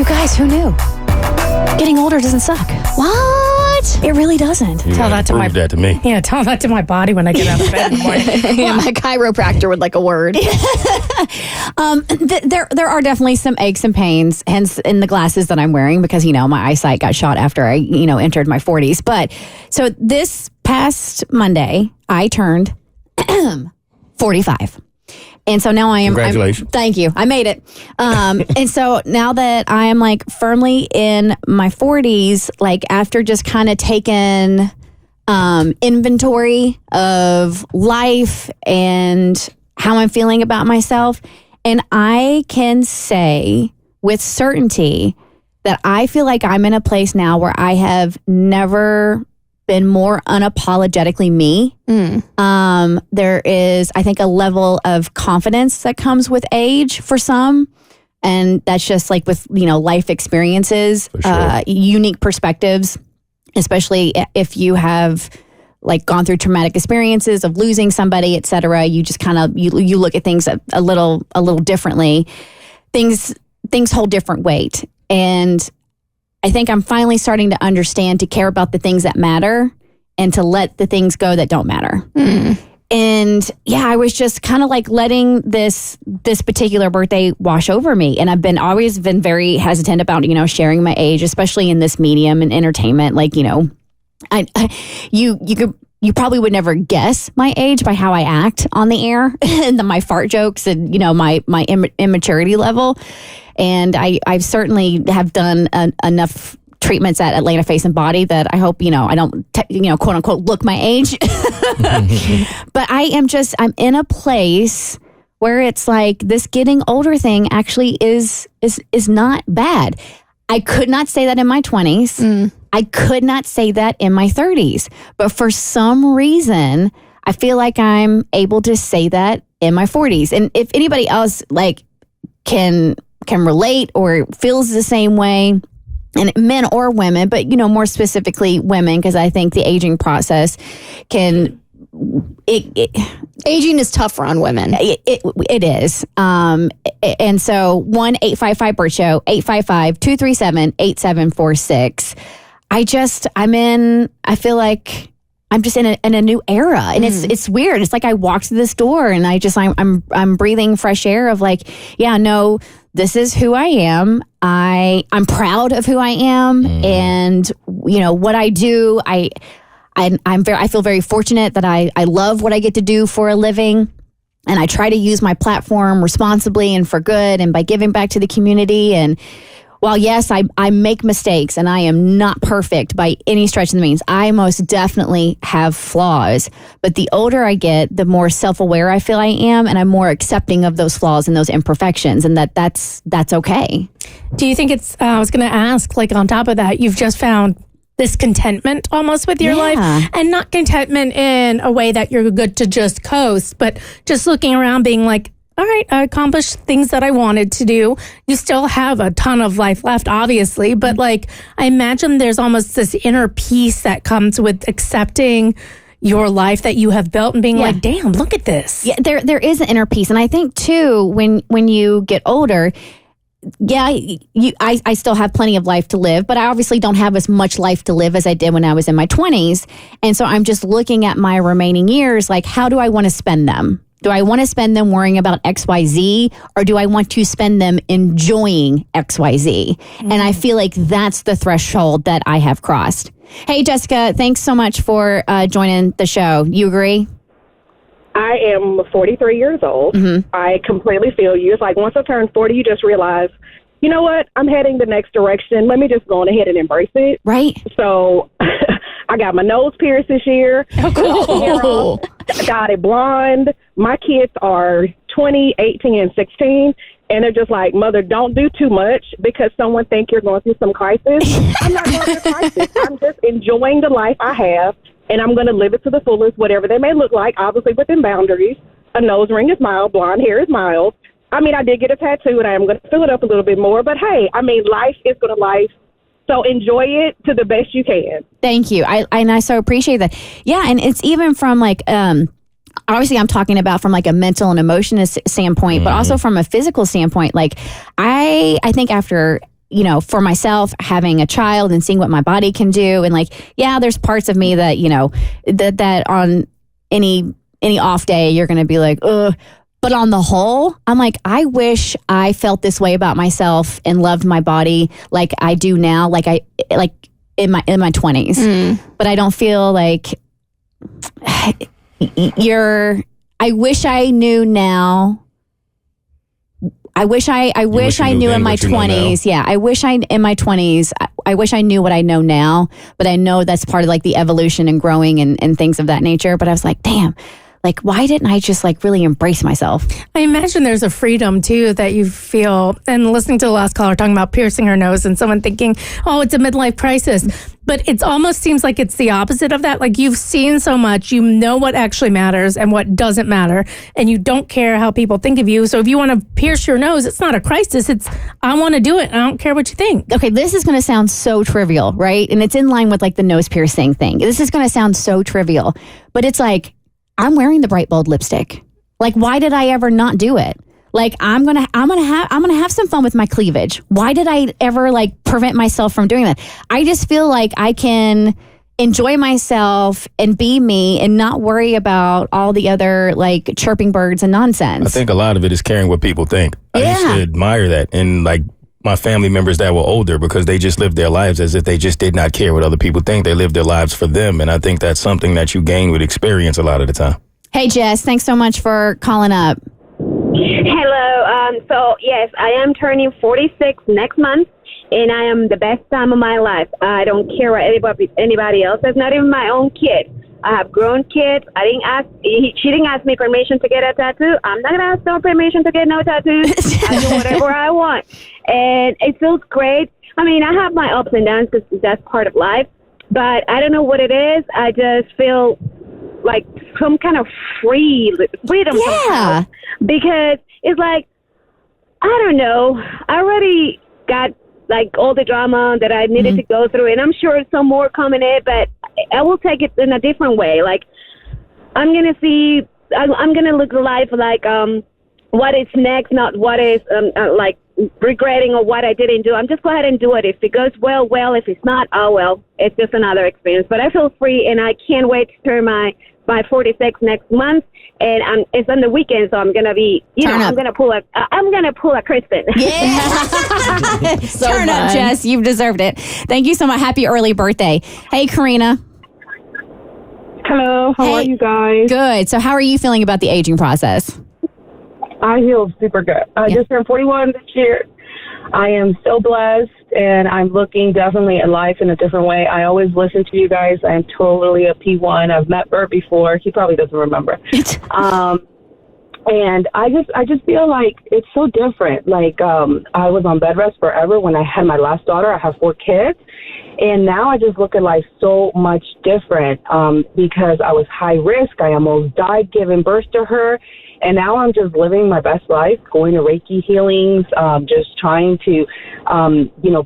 You guys, who knew? Getting older doesn't suck. What? It really doesn't. You Tell that to me. Yeah, tell that to my body when I get out of bed in the morning. Yeah, my chiropractor would like a word. There are definitely some aches and pains, hence in the glasses that I'm wearing because, my eyesight got shot after I, entered my 40s. But so this past Monday, I turned 45. And so now I am. Congratulations. Thank you. I made it. And so now that I am like firmly in my 40s, like after just kind of taking inventory of life and how I'm feeling about myself. And I can say with certainty that I feel like I'm in a place now where I have never been more unapologetically me. There is, I think, a level of confidence that comes with age for some. And that's just like with, life experiences, Sure. Unique perspectives, especially if you have like gone through traumatic experiences of losing somebody, et cetera. You just kind of, you look at things a little differently. Things hold different weight. And I think I'm finally starting to understand to care about the things that matter and to let the things go that don't matter. And yeah, I was just kind of like letting this particular birthday wash over me. And I've always been very hesitant about, sharing my age, especially in this medium and entertainment. Like, you probably would never guess my age by how I act on the air and my fart jokes and, my immaturity level. And I certainly have done enough treatments at Atlanta Face and Body that I hope, I don't, quote unquote, look my age. But I'm in a place where it's like this getting older thing actually is not bad. I could not say that in my 20s. I could not say that in my 30s. But for some reason, I feel like I'm able to say that in my 40s. And if anybody else like can relate or feels the same way, and men or women, but more specifically women, because I think the aging process aging is tougher on women. It is. And so 1-855-BERT-SHOW, 855-237-8746. I feel like I'm just in a new era, and it's weird. It's like I walked through this door and I'm breathing fresh air of like, yeah, no, this is who I am. I'm proud of who I am, and what I do. I feel very fortunate that I love what I get to do for a living, and I try to use my platform responsibly and for good, and by giving back to the community. And while yes, I make mistakes and I am not perfect by any stretch of the means, I most definitely have flaws. But the older I get, the more self-aware I feel I am, and I'm more accepting of those flaws and those imperfections, and that's okay. Do you think it's, I was going to ask, like on top of that, you've just found this contentment almost with your life, and not contentment in a way that you're good to just coast, but just looking around being like, all right, I accomplished things that I wanted to do. You still have a ton of life left, obviously, but like, I imagine there's almost this inner peace that comes with accepting your life that you have built and being like, damn, look at this. Yeah, there is an inner peace. And I think too, when you get older, I still have plenty of life to live, but I obviously don't have as much life to live as I did when I was in my 20s. And so I'm just looking at my remaining years, like, how do I want to spend them? Do I want to spend them worrying about XYZ, or do I want to spend them enjoying XYZ? And I feel like that's the threshold that I have crossed. Hey, Jessica, thanks so much for joining the show. You agree? I am 43 years old. I completely feel you. It's like once I turn 40, you just realize, you know what? I'm heading the next direction. Let me just go on ahead and embrace it. Right. So I got my nose pierced this year. Oh, cool. Got it blonde. My kids are 20, 18, and 16. And they're just like, Mother, don't do too much because someone think you're going through some crisis. I'm not going through a crisis. I'm just enjoying the life I have, and I'm going to live it to the fullest, whatever they may look like, obviously within boundaries. A nose ring is mild. Blonde hair is mild. I mean, I did get a tattoo, and I am going to fill it up a little bit more. But, hey, I mean, life is going to life. So enjoy it to the best you can. Thank you. I so appreciate that. Yeah, and it's even from like, obviously I'm talking about from like a mental and emotional standpoint, but also from a physical standpoint. Like I think after you know, for myself, having a child and seeing what my body can do. And like, yeah, there's parts of me that, you know, that on any off day, you're going to be like, ugh. But on the whole, I'm like, I wish I felt this way about myself and loved my body like I do now, like in my 20s. But I don't feel like I wish I knew now. I wish I knew in my 20s. Yeah, I wish in my 20s. I wish I knew what I know now, but I know that's part of like the evolution and growing and things of that nature. But I was like, damn, like, why didn't I just like really embrace myself? I imagine there's a freedom too that you feel, and listening to the last caller talking about piercing her nose and someone thinking, oh, it's a midlife crisis. But it almost seems like it's the opposite of that. Like, you've seen so much, you know what actually matters and what doesn't matter, and you don't care how people think of you. So if you want to pierce your nose, it's not a crisis. It's, I want to do it. I don't care what you think. Okay, this is going to sound so trivial, right? And it's in line with like the nose piercing thing. This is going to sound so trivial, but it's like, I'm wearing the bright bold lipstick. Like, why did I ever not do it? Like, I'm gonna have some fun with my cleavage. Why did I ever like prevent myself from doing that? I just feel like I can enjoy myself and be me and not worry about all the other like chirping birds and nonsense. I think a lot of it is caring what people think. Yeah. I used to admire that, and like my family members that were older, because they just lived their lives as if they just did not care what other people think. They lived their lives for them, and I think that's something that you gain with experience a lot of the time. Hey, Jess, thanks so much for calling up. Hello. So, yes, I am turning 46 next month, and I am the best time of my life. I don't care what anybody else says, not even my own kid. I have grown kids. She didn't ask me permission to get a tattoo. I'm not going to ask her permission to get no tattoos. I do whatever I want. And it feels great. I mean, I have my ups and downs because that's part of life, but I don't know what it is. I just feel like some kind of freedom. Yeah. Because it's like, I don't know. I already got like all the drama that I needed to go through, and I'm sure some more coming in, but I will take it in a different way. Like, I'm going to look at life like what is next, not what is like regretting or what I didn't do. I'm just go ahead and do it. If it goes well. If it's not, oh well, it's just another experience. But I feel free, and I can't wait to turn my 46 next month, and it's on the weekend, so I'm gonna be, I'm gonna pull a Kristin. Yeah, turn up, Jess. You've deserved it. Thank you so much. Happy early birthday. Hey, Karina. Hello, how are you guys? Good. So, how are you feeling about the aging process? I feel super good. I just turned 41 this year. I am so blessed, and I'm looking definitely at life in a different way. I always listen to you guys. I'm totally a P1. I've met Bert before. He probably doesn't remember. And I just feel like it's so different. Like, I was on bed rest forever when I had my last daughter. I have 4 kids. And now I just look at life so much different because I was high risk. I almost died giving birth to her. And now I'm just living my best life, going to Reiki healings, just trying to,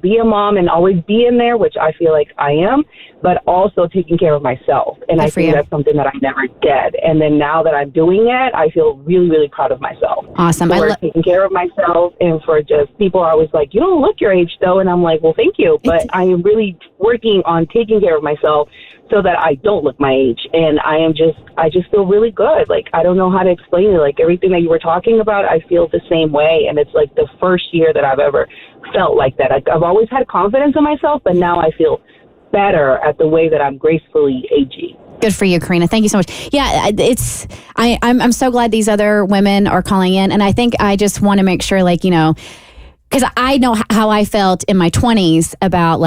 be a mom and always be in there, which I feel like I am, but also taking care of myself. And I think that's something that I never did. And then now that I'm doing it, I feel really, really proud of myself. Awesome. For taking care of myself, and for just, people are always like, you don't look your age though. And I'm like, well, thank you. But I am really working on taking care of myself so that I don't look my age. And I just feel really good. Like, I don't know how to explain it. Like, everything that you were talking about, I feel the same way. And it's like the first year that I've ever felt like that. I've always had confidence in myself, but now I feel better at the way that I'm gracefully aging. Good for you, Karina. Thank you so much. Yeah, I'm so glad these other women are calling in. And I think I just want to make sure, because I know how I felt in my 20s about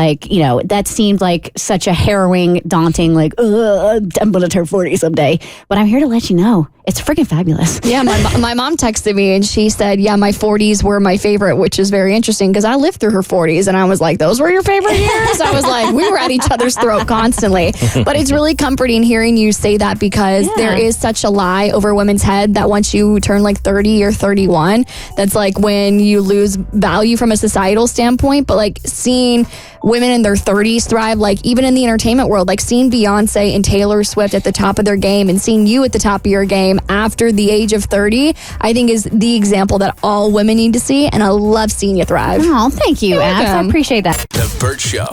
that seemed like such a harrowing, daunting, I'm going to turn 40 someday. But I'm here to let you know, it's freaking fabulous. Yeah, my mom texted me and she said, yeah, my 40s were my favorite, which is very interesting because I lived through her 40s and I was like, those were your favorite years? I was like, we were at each other's throat constantly. But it's really comforting hearing you say that because there is such a lie over women's head that once you turn 30 or 31, that's like when you lose value value from a societal standpoint, but like seeing women in their 30s thrive, like even in the entertainment world, like seeing Beyonce and Taylor Swift at the top of their game and seeing you at the top of your game after the age of 30, I think is the example that all women need to see. And I love seeing you thrive. Oh, thank you, Abs. I appreciate that. The Bert Show.